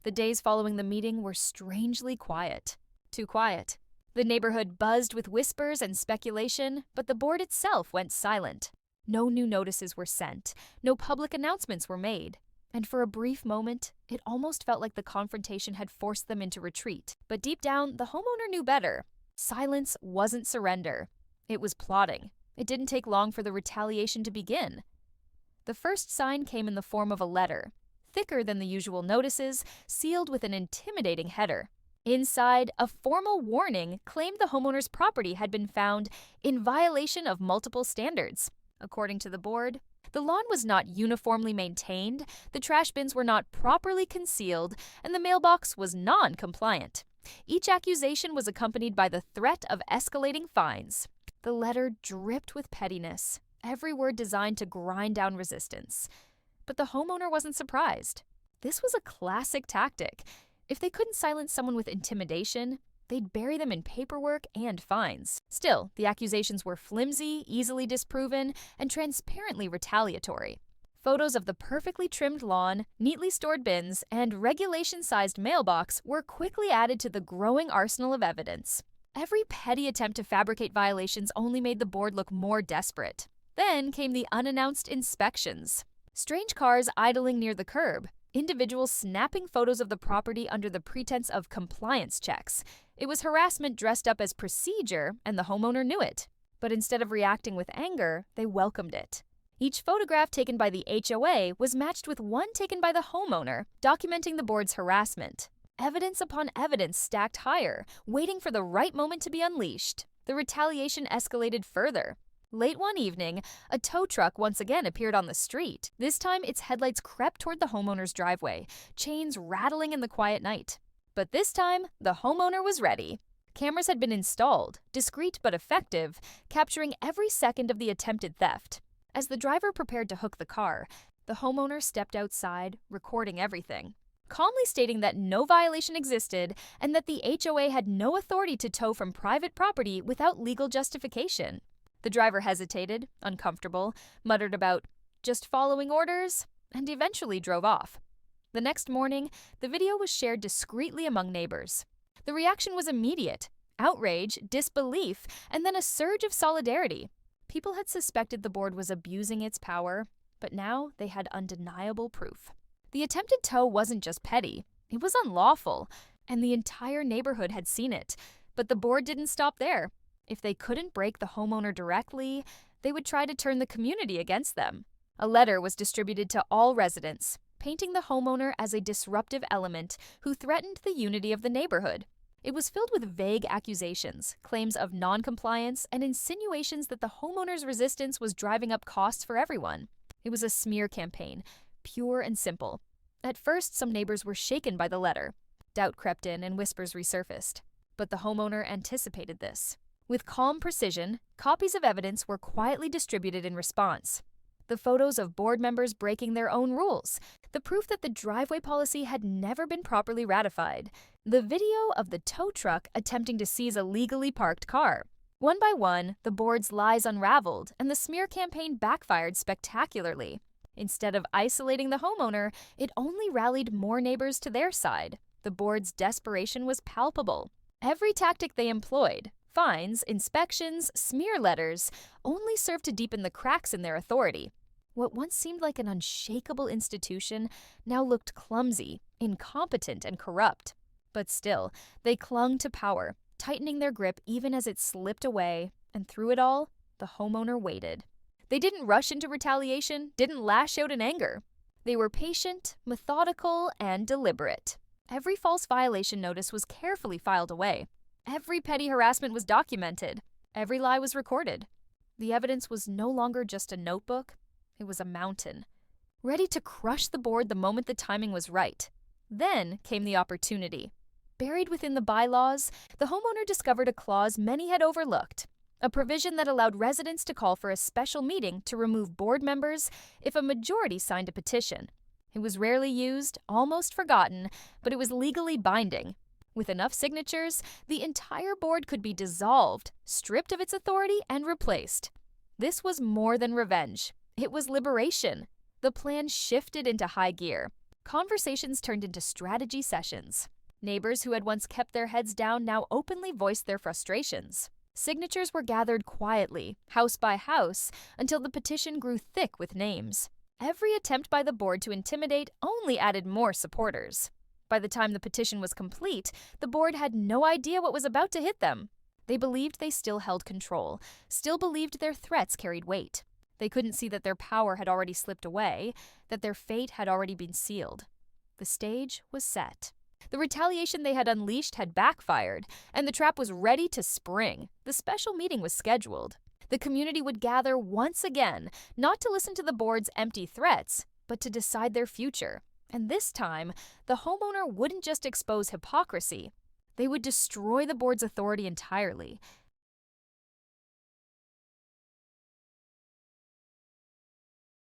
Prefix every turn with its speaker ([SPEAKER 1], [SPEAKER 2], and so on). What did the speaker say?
[SPEAKER 1] The days following the meeting were strangely quiet. Too quiet. The neighborhood buzzed with whispers and speculation, but the board itself went silent. No new notices were sent, no public announcements were made, and for a brief moment, it almost felt like the confrontation had forced them into retreat. But deep down, the homeowner knew better. Silence wasn't surrender. It was plotting. It didn't take long for the retaliation to begin. The first sign came in the form of a letter, thicker than the usual notices, sealed with an intimidating header. Inside, a formal warning claimed the homeowner's property had been found in violation of multiple standards. According to the board, the lawn was not uniformly maintained, the trash bins were not properly concealed, and the mailbox was non-compliant. Each accusation was accompanied by the threat of escalating fines. The letter dripped with pettiness, every word designed to grind down resistance. But the homeowner wasn't surprised. This was a classic tactic. If they couldn't silence someone with intimidation, they'd bury them in paperwork and fines. Still, the accusations were flimsy, easily disproven, and transparently retaliatory. Photos of the perfectly trimmed lawn, neatly stored bins, and regulation-sized mailbox were quickly added to the growing arsenal of evidence. Every petty attempt to fabricate violations only made the board look more desperate. Then came the unannounced inspections. Strange cars idling near the curb, individuals snapping photos of the property under the pretense of compliance checks. It was harassment dressed up as procedure, and the homeowner knew it. But instead of reacting with anger, they welcomed it. Each photograph taken by the HOA was matched with one taken by the homeowner, documenting the board's harassment. Evidence upon evidence stacked higher, waiting for the right moment to be unleashed. The retaliation escalated further. Late one evening, a tow truck once again appeared on the street. This time, its headlights crept toward the homeowner's driveway, chains rattling in the quiet night. But this time, the homeowner was ready. Cameras had been installed, discreet but effective, capturing every second of the attempted theft. As the driver prepared to hook the car, the homeowner stepped outside, recording everything, calmly stating that no violation existed and that the HOA had no authority to tow from private property without legal justification. The driver hesitated, uncomfortable, muttered about just following orders, and eventually drove off. The next morning, the video was shared discreetly among neighbors. The reaction was immediate: outrage, disbelief, and then a surge of solidarity. People had suspected the board was abusing its power, but now they had undeniable proof. The attempted tow wasn't just petty, it was unlawful, and the entire neighborhood had seen it. But the board didn't stop there. If they couldn't break the homeowner directly, they would try to turn the community against them. A letter was distributed to all residents, painting the homeowner as a disruptive element who threatened the unity of the neighborhood. It was filled with vague accusations, claims of non-compliance, and insinuations that the homeowner's resistance was driving up costs for everyone. It was a smear campaign, pure and simple. At first, some neighbors were shaken by the letter. Doubt crept in and whispers resurfaced. But the homeowner anticipated this. With calm precision, copies of evidence were quietly distributed in response. The photos of board members breaking their own rules, the proof that the driveway policy had never been properly ratified, the video of the tow truck attempting to seize a legally parked car. One by one, the board's lies unraveled, and the smear campaign backfired spectacularly. Instead of isolating the homeowner, it only rallied more neighbors to their side. The board's desperation was palpable. Every tactic they employed, fines, inspections, smear letters, only served to deepen the cracks in their authority. What once seemed like an unshakable institution now looked clumsy, incompetent, and corrupt. But still, they clung to power, tightening their grip even as it slipped away, and through it all, the homeowner waited. They didn't rush into retaliation, didn't lash out in anger. They were patient, methodical, and deliberate. Every false violation notice was carefully filed away. Every petty harassment was documented. Every lie was recorded. The evidence was no longer just a notebook. It was a mountain, ready to crush the board the moment the timing was right. Then came the opportunity. Buried within the bylaws, the homeowner discovered a clause many had overlooked, a provision that allowed residents to call for a special meeting to remove board members if a majority signed a petition. It was rarely used, almost forgotten, but it was legally binding. With enough signatures, the entire board could be dissolved, stripped of its authority, and replaced. This was more than revenge. It was liberation. The plan shifted into high gear. Conversations turned into strategy sessions. Neighbors who had once kept their heads down now openly voiced their frustrations. Signatures were gathered quietly, house by house, until the petition grew thick with names. Every attempt by the board to intimidate only added more supporters. By the time the petition was complete, the board had no idea what was about to hit them. They believed they still held control, still believed their threats carried weight. They couldn't see that their power had already slipped away, that their fate had already been sealed. The stage was set. The retaliation they had unleashed had backfired, and the trap was ready to spring. The special meeting was scheduled. The community would gather once again, not to listen to the board's empty threats, but to decide their future. And this time, the homeowner wouldn't just expose hypocrisy. They would destroy the board's authority entirely,